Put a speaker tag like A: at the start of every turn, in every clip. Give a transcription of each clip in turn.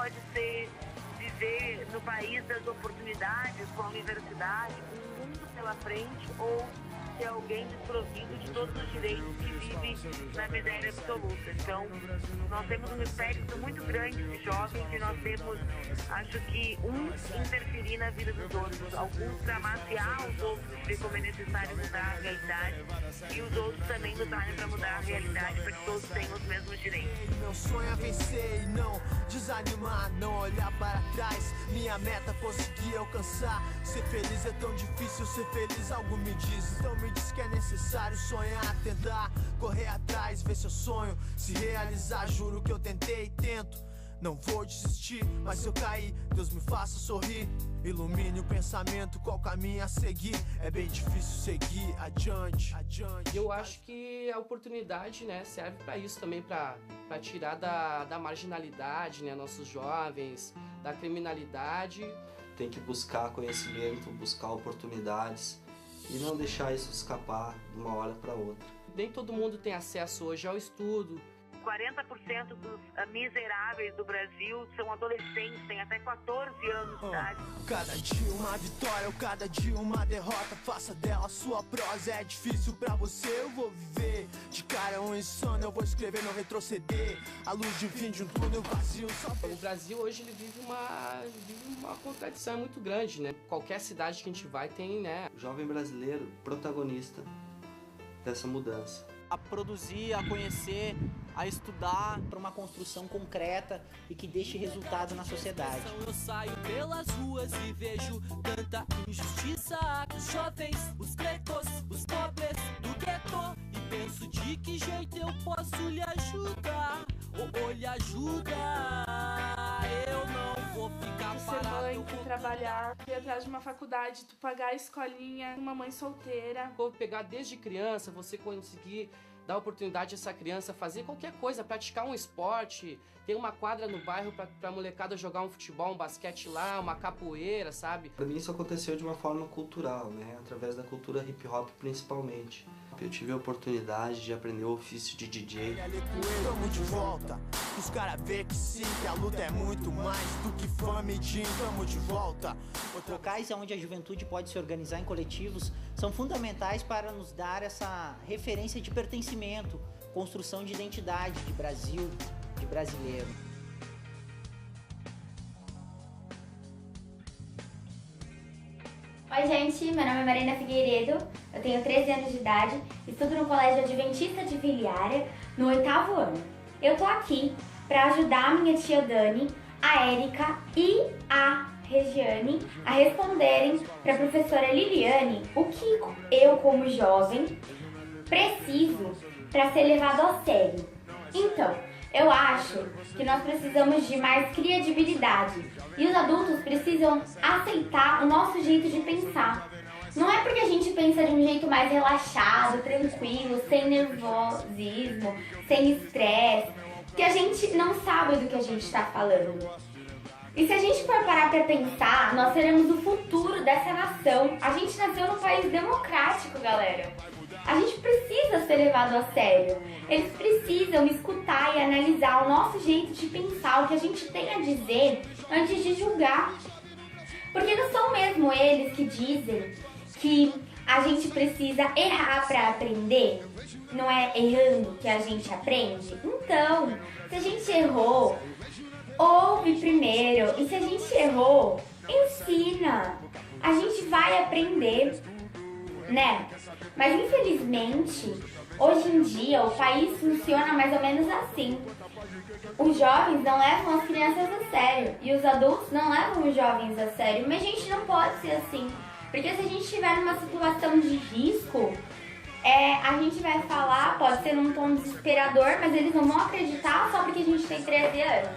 A: pode ser viver no país das oportunidades, com a universidade, com um mundo pela frente, ou ser alguém desprovido de todos os direitos que vive na miséria absoluta. Então, nós temos um espectro muito grande de jovens e nós temos, acho que, interferir na vida dos outros. Alguns para maciar os outros, ver como é necessário mudar a realidade, e os outros também lutarem para mudar a realidade, para que todos tenham os mesmos direitos.
B: Meu sonho é vencer e não desanimar, não olhar para trás. Minha meta conseguir alcançar. Ser feliz é tão difícil, ser feliz algo me diz. Então me diz que é necessário sonhar, tentar, correr atrás, ver seu sonho se realizar. Juro que eu tentei e tento, não vou desistir, mas se eu cair, Deus me faça sorrir. Ilumine o pensamento, qual caminho a seguir. É bem difícil seguir adiante.
C: Eu acho que a oportunidade, né, serve para isso também, para tirar da marginalidade, né, nossos jovens, da criminalidade.
D: Tem que buscar conhecimento, buscar oportunidades e não deixar isso escapar de uma hora para outra.
C: Nem todo mundo tem acesso hoje ao estudo.
A: 40% dos miseráveis do Brasil são adolescentes, têm até 14 anos de idade.
B: Cada dia uma vitória, cada dia uma derrota. Faça dela sua prosa, é difícil pra você, eu vou viver. De cara um insano, eu vou escrever, não retroceder. A luz de um fim de um túnel vazio só...
C: O Brasil hoje ele vive uma contradição muito grande, né? Qualquer cidade que a gente vai tem, né?
D: O jovem brasileiro, protagonista dessa mudança.
E: A produzir, a conhecer, a estudar para uma construção concreta e que deixe resultado na sociedade.
F: Eu saio pelas ruas e vejo tanta injustiça. Os jovens, os pretos, os pobres do gueto, e penso de que jeito eu posso lhe ajudar. Ou lhe ajudar. Eu não vou ficar
G: tu ser mãe, tu trabalhar, ir atrás de uma faculdade, tu pagar a escolinha, uma mãe solteira.
C: Vou pegar desde criança, você conseguir dar oportunidade a essa criança fazer qualquer coisa, praticar um esporte, ter uma quadra no bairro pra molecada jogar um futebol, um basquete lá, uma capoeira, sabe?
D: Para mim isso aconteceu de uma forma cultural, né? Através da cultura hip hop principalmente. Eu tive a oportunidade de aprender o ofício de DJ.
B: Tamo de volta, os caras vê que sim, que a luta é muito mais do que fama e din. Tamo de volta.
E: Locais onde a juventude pode se organizar em coletivos são fundamentais para nos dar essa referência de pertencimento, construção de identidade de Brasil, de brasileiro.
H: Oi gente, meu nome é Marina Figueiredo, eu tenho 13 anos de idade, estudo no Colégio Adventista de Viliária, no 8º ano. Eu tô aqui para ajudar a minha tia Dani, a Érica e a Regiane a responderem para a professora Liliane o que eu, como jovem, preciso para ser levado a sério. Então, eu acho que nós precisamos de mais credibilidade e os adultos precisam aceitar o nosso jeito de pensar. Não é porque a gente pensa de um jeito mais relaxado, tranquilo, sem nervosismo, sem estresse, que a gente não sabe do que a gente está falando. E se a gente for parar para pensar, nós seremos o futuro dessa nação. A gente nasceu num país democrático, galera. A gente precisa ser levado a sério. Eles precisam escutar e analisar o nosso jeito de pensar, o que a gente tem a dizer antes de julgar. Porque não são mesmo eles que dizem que a gente precisa errar para aprender? Não é errando que a gente aprende? Então, se a gente errou, ouve primeiro. E se a gente errou, ensina. A gente vai aprender, né? Mas infelizmente, hoje em dia, o país funciona mais ou menos assim. Os jovens não levam as crianças a sério e os adultos não levam os jovens a sério. Mas a gente não pode ser assim, porque se a gente estiver numa situação de risco, a gente vai falar, pode ser num tom desesperador, mas eles não vão acreditar só porque a gente tem 13 anos.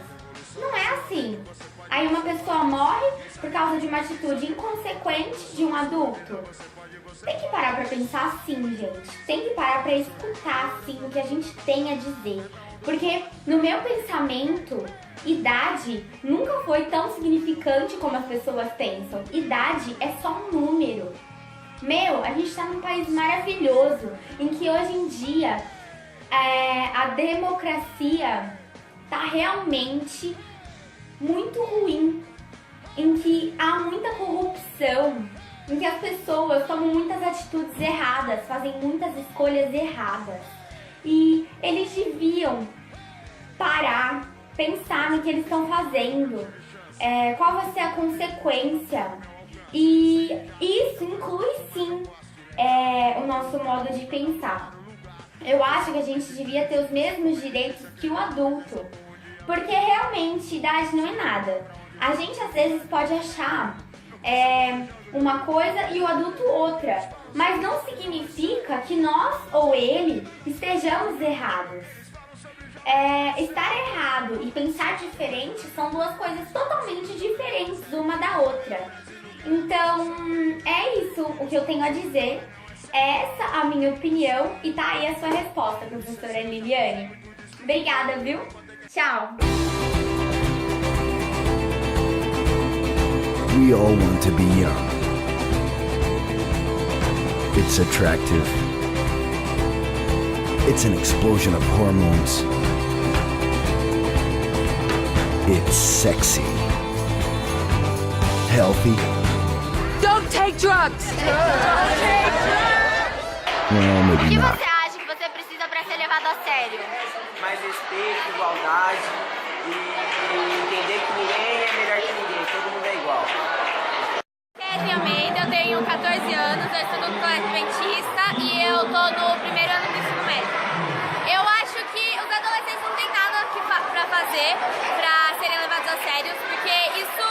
H: Não é assim. Aí uma pessoa morre por causa de uma atitude inconsequente de um adulto. Tem que parar pra pensar assim, gente. Tem que parar pra escutar assim o que a gente tem a dizer. Porque no meu pensamento, idade nunca foi tão significante como as pessoas pensam. Idade é só um número. A gente tá num país maravilhoso, em que hoje em dia a democracia tá realmente muito ruim, em que há muita corrupção, em que as pessoas tomam muitas atitudes erradas, fazem muitas escolhas erradas. E eles deviam parar, pensar no que eles estão fazendo, qual vai ser a consequência. E isso inclui sim o nosso modo de pensar. Eu acho que a gente devia ter os mesmos direitos que o adulto, porque realmente idade não é nada. A gente às vezes pode achar uma coisa e o adulto outra, mas não significa que nós ou ele estejamos errados. Estar errado e pensar diferente são duas coisas totalmente diferentes uma da outra. Então, é isso o que eu tenho a dizer. Essa a minha opinião e tá aí a sua resposta, professora Liliane. Obrigada, viu? Tchau!
I: We all want to be young. It's attractive. It's an explosion of hormones. It's sexy. Healthy.
J: Don't take drugs!
I: Well, maybe
H: O que
I: not.
H: você acha que você precisa para ser levado a sério?
K: Mais respeito, igualdade e entender que ninguém é melhor que ninguém, todo mundo é igual.
H: Kézia Almeida, eu tenho 14 anos, eu estudo no Colégio Adventista e eu tô no primeiro ano do ensino médio. Eu acho que os adolescentes não têm nada pra fazer pra serem levados a sério, porque isso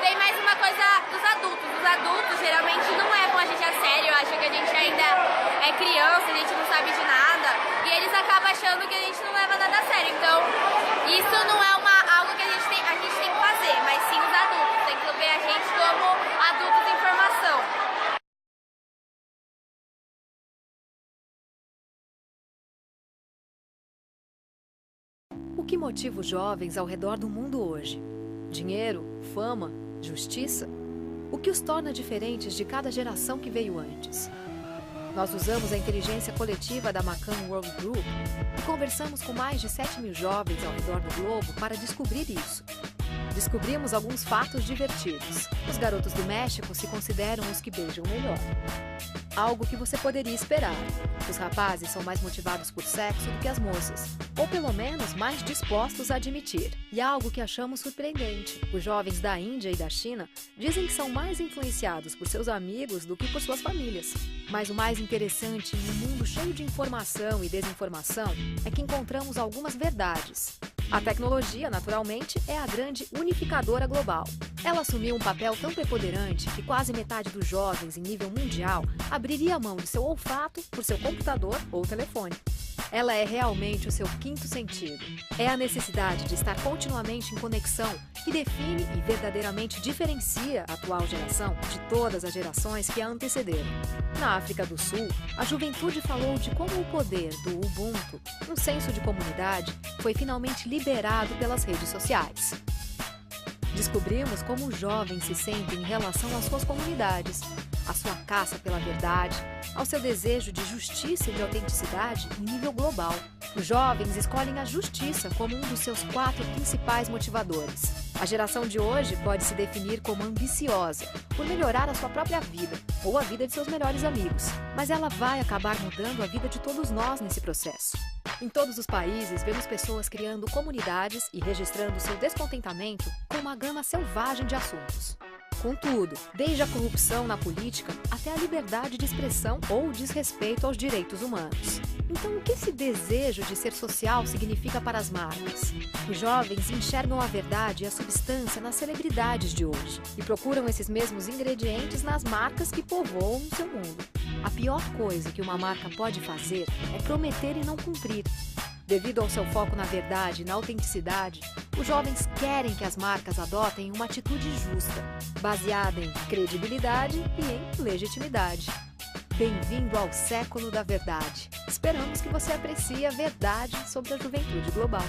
H: tem mais uma coisa dos adultos. Os adultos geralmente não levam a gente a sério, acham que a gente ainda é criança, a gente não sabe de nada, e eles acabam achando que a gente não leva nada a sério. Então, isso não é algo que a gente tem que fazer, mas sim os adultos. Tem que ver a gente como adultos em formação.
J: O que motiva os jovens ao redor do mundo hoje? Dinheiro? Fama? Justiça? O que os torna diferentes de cada geração que veio antes? Nós usamos a inteligência coletiva da McCann World Group e conversamos com mais de 7.000 jovens ao redor do globo para descobrir isso. Descobrimos alguns fatos divertidos. Os garotos do México se consideram os que beijam melhor. Algo que você poderia esperar. Os rapazes são mais motivados por sexo do que as moças, ou pelo menos mais dispostos a admitir. E algo que achamos surpreendente. Os jovens da Índia e da China dizem que são mais influenciados por seus amigos do que por suas famílias. Mas o mais interessante em um mundo cheio de informação e desinformação é que encontramos algumas verdades. A tecnologia, naturalmente, é a grande unificadora global. Ela assumiu um papel tão preponderante que quase metade dos jovens em nível mundial abriria a mão de seu olfato por seu computador ou telefone. Ela é realmente o seu quinto sentido. É a necessidade de estar continuamente em conexão que define e verdadeiramente diferencia a atual geração de todas as gerações que a antecederam. Na África do Sul, a juventude falou de como o poder do Ubuntu, um senso de comunidade, foi finalmente liberado pelas redes sociais. Descobrimos como os jovens se sentem em relação às suas comunidades, à sua caça pela verdade, ao seu desejo de justiça e de autenticidade em nível global. Os jovens escolhem a justiça como um dos seus 4 principais motivadores. A geração de hoje pode se definir como ambiciosa, por melhorar a sua própria vida, ou a vida de seus melhores amigos. Mas ela vai acabar mudando a vida de todos nós nesse processo. Em todos os países, vemos pessoas criando comunidades e registrando seu descontentamento com uma gama selvagem de assuntos. Contudo, desde a corrupção na política até a liberdade de expressão ou o desrespeito aos direitos humanos. Então, o que esse desejo de ser social significa para as marcas? Os jovens enxergam a verdade e a substância nas celebridades de hoje e procuram esses mesmos ingredientes nas marcas que povoam o seu mundo. A pior coisa que uma marca pode fazer é prometer e não cumprir. Devido ao seu foco na verdade e na autenticidade, os jovens querem que as marcas adotem uma atitude justa, baseada em credibilidade e em legitimidade. Bem-vindo ao século da verdade. Esperamos que você aprecie a verdade sobre a juventude global.